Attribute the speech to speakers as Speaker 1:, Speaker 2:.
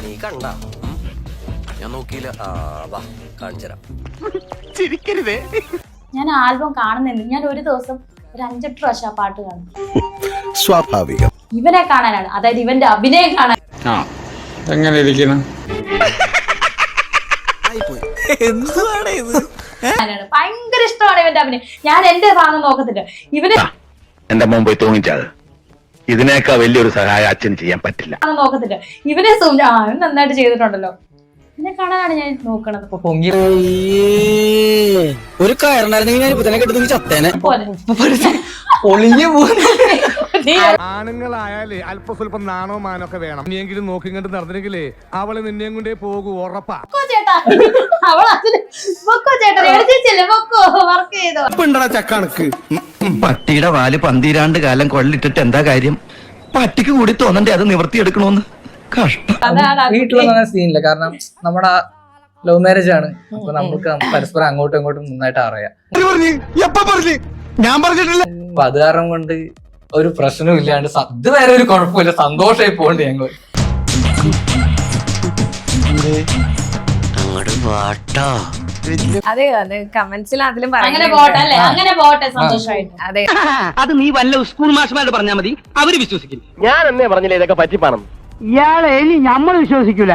Speaker 1: നീ കണ്ട ഞാൻ നോക്കിയില്ല. വാ കാണിച്ചരാം.
Speaker 2: ചിരിക്കരുതേ.
Speaker 3: ഞാൻ ആൽബം കാണുന്നുണ്ട്. ഞാൻ ഒരു ദിവസം ഒരു 5-8 പ്രാവശ്യം ആ പാട്ട് കാണും.
Speaker 2: സ്വാഭാവികം.
Speaker 3: ഇവനെ കാണാനാണ്, അതായത് ഇവന്റെ അഭിനയം കാണാൻ.
Speaker 4: എങ്ങനെ ഇരിക്കണം?
Speaker 2: എന്താണ് ഇത്?
Speaker 3: ഭയങ്കര ഇഷ്ടമാണ് ഇവന്റെ അഭിനയം. ഞാൻ എന്റെ ഭാഗം നോക്കത്തില്ല. ഇവനെ
Speaker 5: എന്റെ മോൻ പോയി തൂങ്ങിച്ചത്. ഇതിനേക്കാൾ വലിയൊരു സഹായം അച്ഛൻ ചെയ്യാൻ പറ്റില്ല.
Speaker 3: നോക്കത്തില്ല. ഇവനെ ഇവൻ നന്നായിട്ട് ചെയ്തിട്ടുണ്ടല്ലോ. ഇവനെ കാണാനാണ് ഞാൻ നോക്കണത്.
Speaker 6: ഒരു കയറുണ്ടായിരുന്നെങ്കിൽ ഞാൻ ഇപ്പൊ തന്നെ കെട്ടി ചത്തേനെ.
Speaker 4: ഒളിഞ്ഞു
Speaker 7: ആണുങ്ങളായാലേ അല്പ സ്വല്പം നാണോ മാനൊക്കെ വേണം. ഇനിയെങ്കിലും നോക്കി കണ്ട് നടന്നില്ലെങ്കിലേ അവള് നിന്നെയും കൊണ്ടേ പോകൂ, ഉറപ്പാ.
Speaker 2: ചക്കണക്ക്
Speaker 5: പട്ടിയുടെ വാല് പന്തിരാണ്ട് കാലം കൊള്ളിട്ടിട്ട് എന്താ കാര്യം? പട്ടിക്ക് കൂടി തോന്നണ്ടേ അത് നിവർത്തിയെടുക്കണോന്ന്? കഷ്ടം.
Speaker 6: വീട്ടിലൊന്നും സീനില്ല. കാരണം നമ്മുടെ ലവ് മാരേജ് ആണ്. അപ്പൊ നമുക്ക് പരസ്പരം അങ്ങോട്ടും ഇങ്ങോട്ടും നന്നായിട്ട് അറിയാം.
Speaker 2: ഞാൻ പറഞ്ഞിട്ടില്ല.
Speaker 6: അപ്പൊ അത് കാരണം കൊണ്ട് ഒരു പ്രശ്നവും ഇല്ലാണ്ട് ഇതുവരെ ഒരു കുഴപ്പമില്ല, സന്തോഷമായി പോകണ്ട് ഞങ്ങള്.
Speaker 8: അതെ അതെ, കമന്റ്സിൽ അതിലും
Speaker 3: അങ്ങനെ പോട്ടെ അല്ലേ, അങ്ങനെ പോട്ടെ, സന്തോഷമായിട്ട്.
Speaker 8: അതെ,
Speaker 9: അത് നീ വല്ല സ്കൂൾ മാഷ്മാരോട് പറഞ്ഞാൽ മതി, അവര് വിശ്വസിക്കും.
Speaker 1: ഞാൻ എന്നേ പറഞ്ഞില്ലേ ഇതൊക്കെ പറ്റിപ്പാണെന്ന്.
Speaker 9: ഇയാളെ ഇനി നമ്മൾ വിശ്വസിക്കൂല.